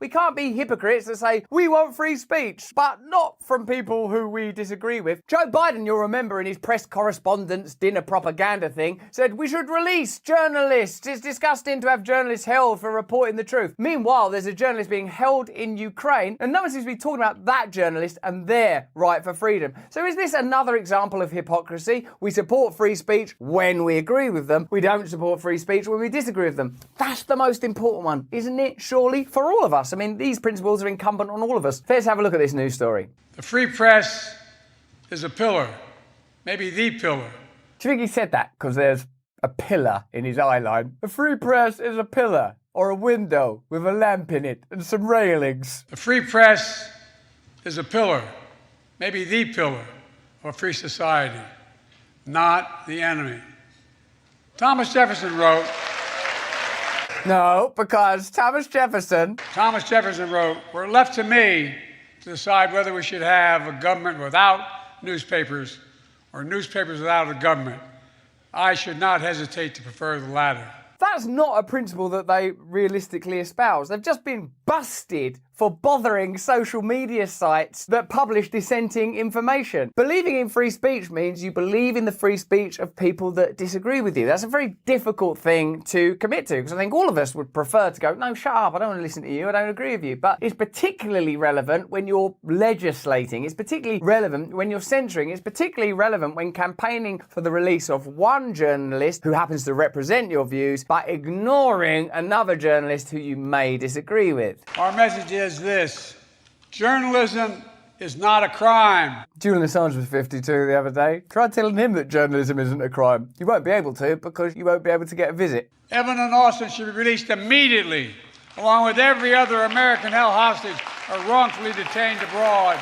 We can't be hypocrites that say we want free speech, but not from people who we disagree with. Joe Biden, you'll remember in his press correspondence dinner propaganda thing, said we should release journalists. It's disgusting to have journalists held for reporting the truth. Meanwhile, there's a journalist being held in Ukraine, and no one seems to be talking about that journalist and their right for freedom. So is this another example of hypocrisy? We support free speech when we agree with them. We don't support free speech when we disagree with them. That's the most important one, isn't it? Surely, for all of us. I mean, these principles are incumbent on all of us. Let's have a look at this news story. The free press is a pillar, maybe the pillar. Do you think he said that because there's a pillar in his eye line? The free press is a pillar or a window with a lamp in it and some railings. The free press is a pillar, maybe the pillar of a free society, not the enemy. Thomas Jefferson wrote... No, because Thomas Jefferson wrote, "We're left to me to decide whether we should have a government without newspapers or newspapers without a government. I should not hesitate to prefer the latter." That's not a principle that they realistically espouse. They've just been busted for bothering social media sites that publish dissenting information. Believing in free speech means you believe in the free speech of people that disagree with you. That's a very difficult thing to commit to, because I think all of us would prefer to go, no, shut up, I don't want to listen to you, I don't agree with you. But it's particularly relevant when you're legislating. It's particularly relevant when you're censoring. It's particularly relevant when campaigning for the release of one journalist who happens to represent your views, but ignoring another journalist who you may disagree with. Our message is this: journalism is not a crime. Julian Assange was 52 the other day. Try telling him that journalism isn't a crime. You won't be able to, because you won't be able to get a visit. Evan and Austin should be released immediately, along with every other American held hostage or wrongfully detained abroad.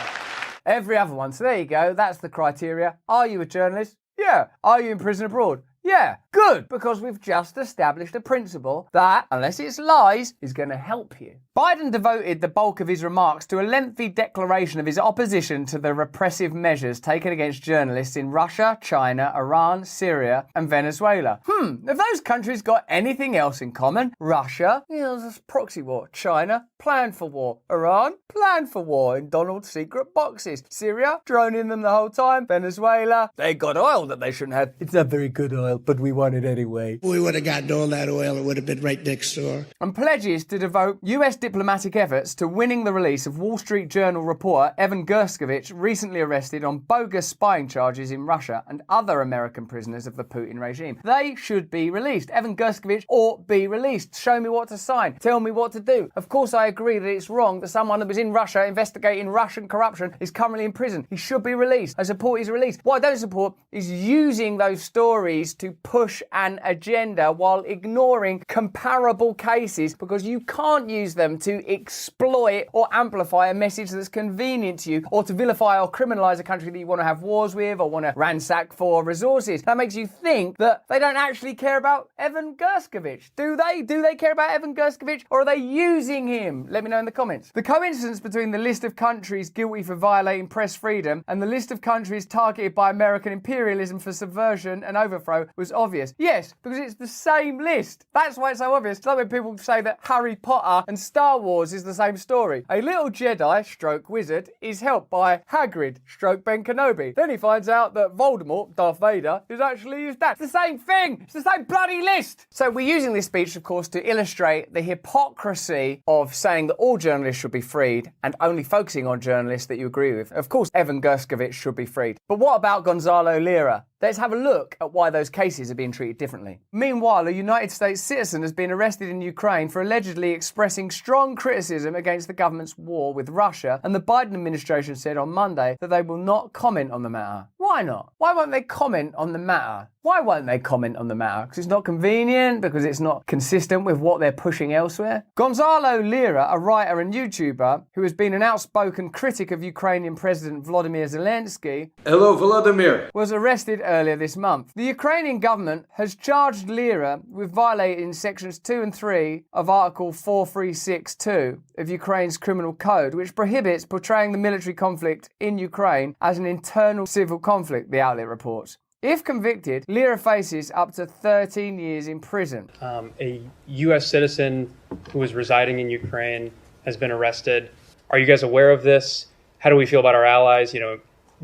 Every other one. So there you go. That's the criteria. Are you a journalist? Yeah. Are you in prison abroad? Yeah, good, because we've just established a principle that, unless it's lies, is going to help you. Biden devoted the bulk of his remarks to a lengthy declaration of his opposition to the repressive measures taken against journalists in Russia, China, Iran, Syria, and Venezuela. Have those countries got anything else in common? Russia, there's proxy war. China, planned for war. Iran, planned for war in Donald's secret boxes. Syria, droning them the whole time. Venezuela, they got oil that they shouldn't have. It's not very good oil, but we want it anyway. We would have gotten all that oil, it would have been right next door. And pledges to devote US diplomatic efforts to winning the release of Wall Street Journal reporter Evan Gershkovich, recently arrested on bogus spying charges in Russia, and other American prisoners of the Putin regime. They should be released. Evan Gershkovich ought be released. Show me what to sign. Tell me what to do. Of course, I agree that it's wrong that someone that was in Russia investigating Russian corruption is currently in prison. He should be released. I support his release. What I don't support is using those stories to push an agenda while ignoring comparable cases, because you can't use them to exploit or amplify a message that's convenient to you, or to vilify or criminalise a country that you want to have wars with or want to ransack for resources. That makes you think that they don't actually care about Evan Gershkovich. Do they? Do they care about Evan Gershkovich, or are they using him? Let me know in the comments. The coincidence between the list of countries guilty for violating press freedom and the list of countries targeted by American imperialism for subversion and overthrow was obvious. Yes, because it's the same list. That's why it's so obvious. It's like when people say that Harry Potter and Star Wars is the same story. A little Jedi, stroke wizard, is helped by Hagrid, stroke Ben Kenobi. Then he finds out that Voldemort, Darth Vader, is actually his dad. It's the same thing. It's the same bloody list. So we're using this speech, of course, to illustrate the hypocrisy of saying that all journalists should be freed and only focusing on journalists that you agree with. Of course, Evan Gershkovich should be freed. But what about Gonzalo Lira? Let's have a look at why those cases are being treated differently. Meanwhile, a United States citizen has been arrested in Ukraine for allegedly expressing strong criticism against the government's war with Russia, and the Biden administration said on Monday that they will not comment on the matter. Why not? Why won't they comment on the matter? Why won't they comment on the matter? Because it's not convenient? Because it's not consistent with what they're pushing elsewhere? Gonzalo Lira, a writer and YouTuber who has been an outspoken critic of Ukrainian President Volodymyr Zelenskyy, hello, Vladimir, was arrested earlier this month. The Ukrainian government has charged Lira with violating sections 2 and 3 of Article 4362 of Ukraine's criminal code, which prohibits portraying the military conflict in Ukraine as an internal civil conflict, the outlet reports. If convicted, Lira faces up to 13 years in prison. A U.S. citizen who was residing in Ukraine has been arrested. Are you guys aware of this? How do we feel about our allies,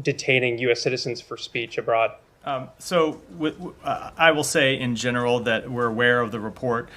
detaining U.S. citizens for speech abroad? I will say in general that we're aware of the report.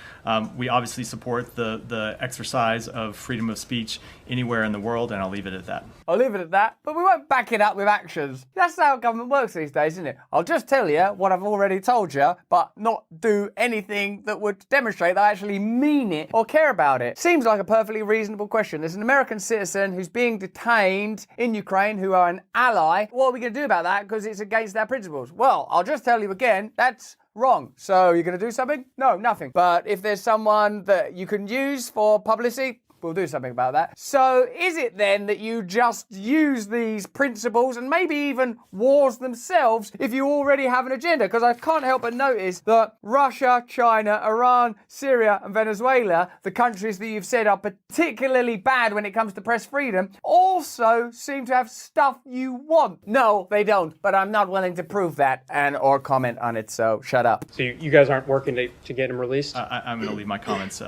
We obviously support the exercise of freedom of speech anywhere in the world, and I'll leave it at that. I'll leave it at that, but we won't back it up with actions. That's how government works these days, isn't it? I'll just tell you what I've already told you, but not do anything that would demonstrate that I actually mean it or care about it. Seems like a perfectly reasonable question. There's an American citizen who's being detained in Ukraine who are an ally. What are we going to do about that? Because it's against our principles. Well, I'll just tell you again, that's wrong. So you're going to do something? No, nothing. But if there's someone that you can use for publicity, we'll do something about that. So is it then that you just use these principles and maybe even wars themselves if you already have an agenda? Because I can't help but notice that Russia, China, Iran, Syria and Venezuela, the countries that you've said are particularly bad when it comes to press freedom, also seem to have stuff you want. No, they don't, but I'm not willing to prove that or comment on it, so shut up. So you guys aren't working to get him released? I'm going to leave my comments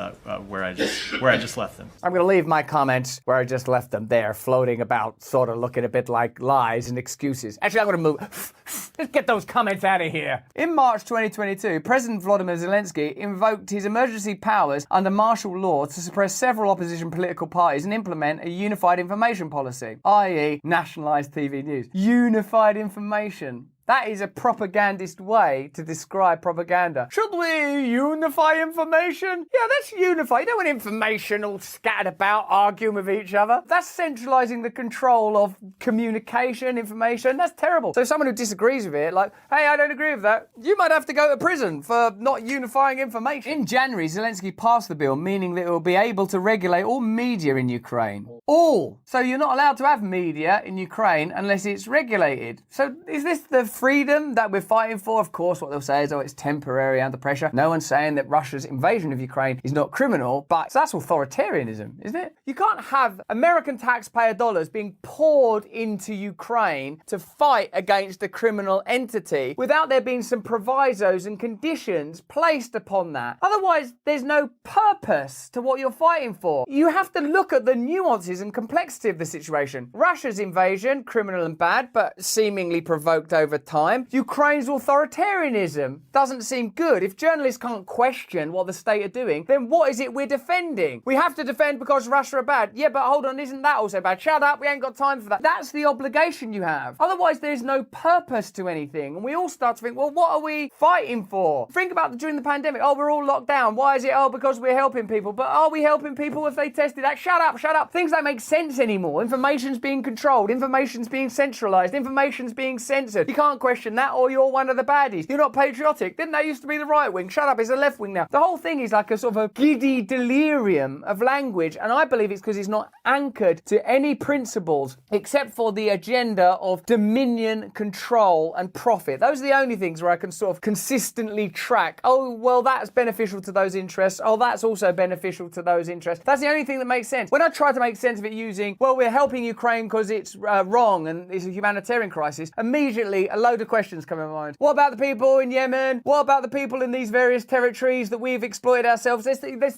where I just left them. I'm going to leave my comments where I just left them there, floating about, sort of looking a bit like lies and excuses. Actually, I'm going to move. Let's get those comments out of here. In March 2022, President Volodymyr Zelenskyy invoked his emergency powers under martial law to suppress several opposition political parties and implement a unified information policy, i.e. nationalised TV news. Unified information. That is a propagandist way to describe propaganda. Should we unify information? Yeah, let's unify. You don't want information all scattered about, arguing with each other. That's centralising the control of communication, information. That's terrible. So someone who disagrees with it, like, hey, I don't agree with that, you might have to go to prison for not unifying information. In January, Zelenskyy passed the bill, meaning that it will be able to regulate all media in Ukraine. All. So you're not allowed to have media in Ukraine unless it's regulated. So is this the freedom that we're fighting for? Of course, what they'll say is, it's temporary under pressure. No one's saying that Russia's invasion of Ukraine is not criminal, but that's authoritarianism, isn't it? You can't have American taxpayer dollars being poured into Ukraine to fight against a criminal entity without there being some provisos and conditions placed upon that. Otherwise, there's no purpose to what you're fighting for. You have to look at the nuances and complexity of the situation. Russia's invasion, criminal and bad, but seemingly provoked over time. Ukraine's authoritarianism doesn't seem good. If journalists can't question what the state are doing, then what is it we're defending? We have to defend because Russia are bad. Yeah, but hold on, isn't that also bad? Shut up, we ain't got time for that. That's the obligation you have. Otherwise, there's no purpose to anything. And we all start to think, well, what are we fighting for? Think about during the pandemic. Oh, we're all locked down. Why is it? Oh, because we're helping people. But are we helping people if they tested that? Shut up, shut up. Things don't make sense anymore. Information's being controlled. Information's being centralised. Information's being censored. You can't question that or you're one of the baddies. You're not patriotic. Didn't that used to be the right wing? Shut up, it's the left wing now. The whole thing is like a sort of a giddy delirium of language, and I believe it's because it's not anchored to any principles except for the agenda of dominion, control and profit. Those are the only things where I can sort of consistently track, oh, well, that's beneficial to those interests. Oh, that's also beneficial to those interests. That's the only thing that makes sense. When I try to make sense of it using, well, we're helping Ukraine because it's wrong and it's a humanitarian crisis, immediately a load of questions come in my mind. What about the people in Yemen? What about the people in these various territories that we've exploited ourselves?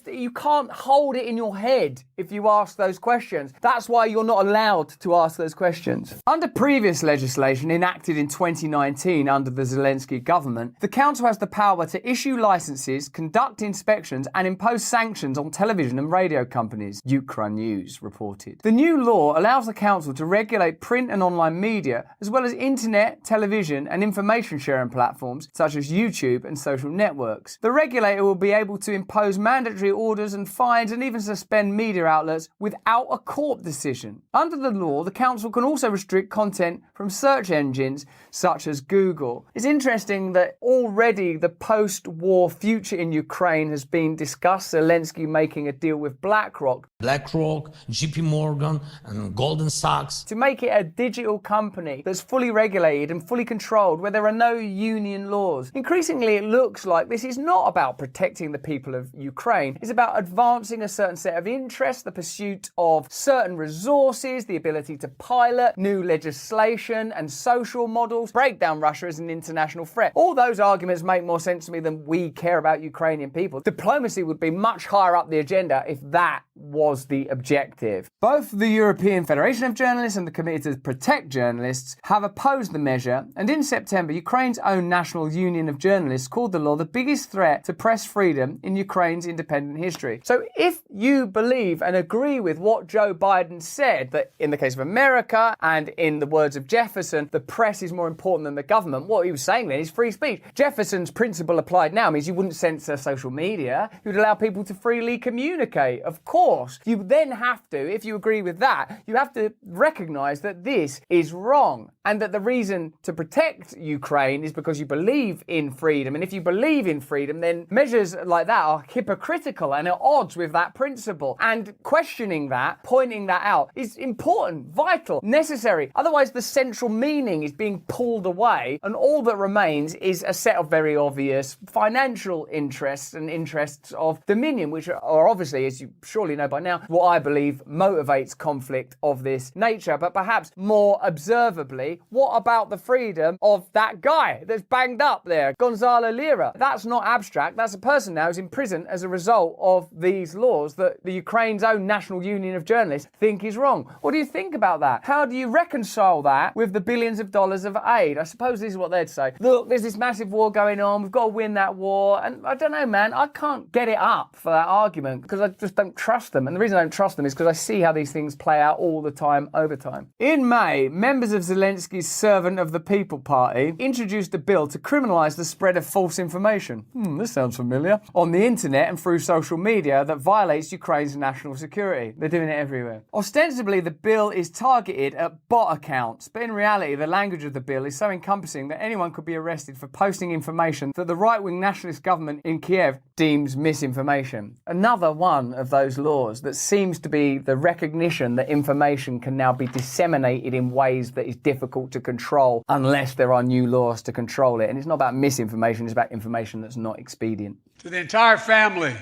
You can't hold it in your head if you ask those questions. That's why you're not allowed to ask those questions. Under previous legislation enacted in 2019 under the Zelenskyy government, the council has the power to issue licenses, conduct inspections and impose sanctions on television and radio companies, Ukraine News reported. The new law allows the council to regulate print and online media, as well as internet, television and information sharing platforms such as YouTube and social networks. The regulator will be able to impose mandatory orders and fines and even suspend media outlets without a court decision. Under the law, the council can also restrict content from search engines such as Google. It's interesting that already the post-war future in Ukraine has been discussed. Zelenskyy making a deal with BlackRock. BlackRock, JP JP Morgan and Goldman Sachs. To make it a digital company that's fully regulated and fully controlled, where there are no union laws. Increasingly, it looks like this is not about protecting the people of Ukraine. It's about advancing a certain set of interests, the pursuit of certain resources, the ability to pilot new legislation and social models, break down Russia as an international threat. All those arguments make more sense to me than we care about Ukrainian people. Diplomacy would be much higher up the agenda if that was the objective. Both the European Federation of Journalists and the Committee to Protect Journalists have opposed the measure, and in September, Ukraine's own National Union of Journalists called the law the biggest threat to press freedom in Ukraine's independent history. So if you believe and agree with what Joe Biden said, that in the case of America and in the words of Jefferson, the press is more important than the government, what he was saying then is free speech. Jefferson's principle applied now means you wouldn't censor social media, you'd allow people to freely communicate. Of course, you then have to, if you agree with that, you have to recognise that this is wrong and that the reason to protect Ukraine is because you believe in freedom. And if you believe in freedom, then measures like that are hypocritical and at odds with that principle. And questioning that, pointing that out, is important, vital, necessary. Otherwise, the central meaning is being pulled away, and all that remains is a set of very obvious financial interests and interests of dominion, which are obviously, as you surely know by now, what I believe motivates conflict of this nature. But perhaps more observably, what about the freedom of that guy that's banged up there, Gonzalo Lira? That's not abstract. That's a person now who's in prison as a result of these laws that the Ukraine's own National Union of Journalists think is wrong. What do you think about that? How do you reconcile that with the billions of dollars of aid? I suppose this is what they'd say. Look, there's this massive war going on. We've got to win that war. And I don't know, man. I can't get it up for that argument because I just don't trust them. And the reason I don't trust them is because I see how these things play out all the time, over time. In May, members of Zelensky's Servant of the People Party introduced a bill to criminalise the spread of false information. This sounds familiar. On the internet and through social media that violates Ukraine's national security. They're doing it everywhere. Ostensibly, the bill is targeted at bot accounts, but in reality, the language of the bill is so encompassing that anyone could be arrested for posting information that the right-wing nationalist government in Kiev deems misinformation. Another one of those laws that seems to be the recognition that information can now be disseminated in ways that is difficult to control unless there are new laws to control it. And it's not about misinformation, it's about information that's not expedient. To the entire family,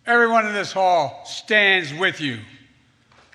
everyone in this hall stands with you.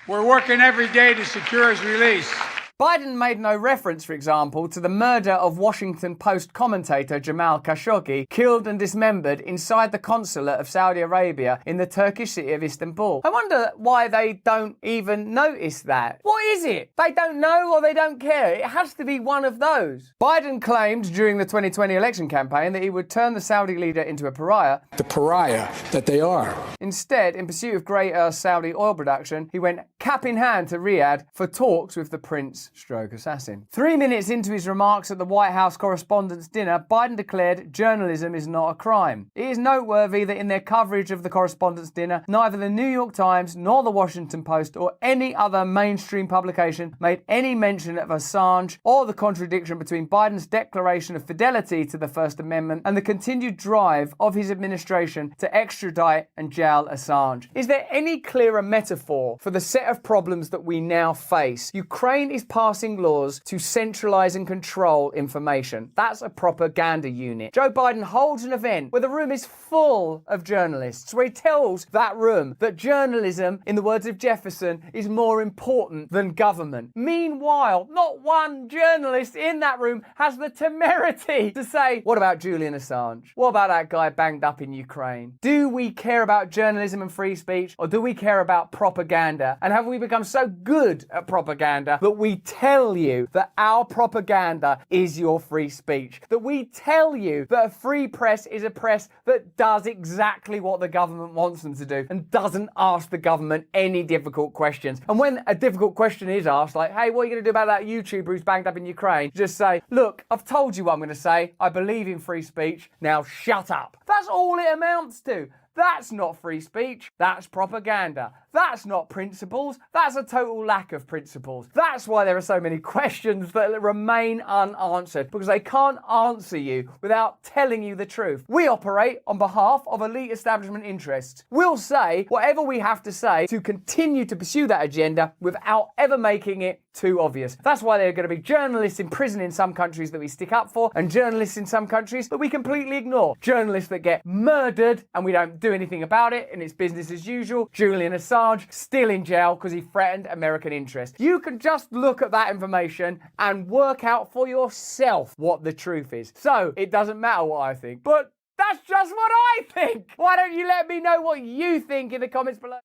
We're working every day to secure his release. Biden made no reference, for example, to the murder of Washington Post commentator Jamal Khashoggi, killed and dismembered inside the consulate of Saudi Arabia in the Turkish city of Istanbul. I wonder why they don't even notice that. What is it? They don't know or they don't care? It has to be one of those. Biden claimed during the 2020 election campaign that he would turn the Saudi leader into a pariah. The pariah that they are. Instead, in pursuit of greater Saudi oil production, he went cap in hand to Riyadh for talks with the prince/assassin. 3 minutes into his remarks at the White House Correspondence dinner, Biden declared journalism is not a crime. It is noteworthy that in their coverage of the Correspondence dinner, neither the New York Times nor the Washington Post or any other mainstream publication made any mention of Assange or the contradiction between Biden's declaration of fidelity to the First Amendment and the continued drive of his administration to extradite and jail Assange. Is there any clearer metaphor for the set of problems that we now face? Ukraine is passing laws to centralise and control information. That's a propaganda unit. Joe Biden holds an event where the room is full of journalists, where he tells that room that journalism, in the words of Jefferson, is more important than government. Meanwhile, not one journalist in that room has the temerity to say, what about Julian Assange? What about that guy banged up in Ukraine? Do we care about journalism and free speech, or do we care about propaganda? And have we become so good at propaganda that we tell you that our propaganda is your free speech? That we tell you that a free press is a press that does exactly what the government wants them to do and doesn't ask the government any difficult questions. And when a difficult question is asked, like, hey, what are you going to do about that YouTuber who's banged up in Ukraine? Just say, look, I've told you what I'm going to say. I believe in free speech. Now shut up. That's all it amounts to. That's not free speech. That's propaganda. That's not principles. That's a total lack of principles. That's why there are so many questions that remain unanswered, because they can't answer you without telling you the truth. We operate on behalf of elite establishment interests. We'll say whatever we have to say to continue to pursue that agenda without ever making it too obvious. That's why there are going to be journalists in prison in some countries that we stick up for, and journalists in some countries that we completely ignore. Journalists that get murdered and we don't do anything about it, and it's business as usual. Julian Assange still in jail because he threatened American interests. You can just look at that information and work out for yourself what the truth is. So it doesn't matter what I think, but that's just what I think. Why don't you let me know what you think in the comments below?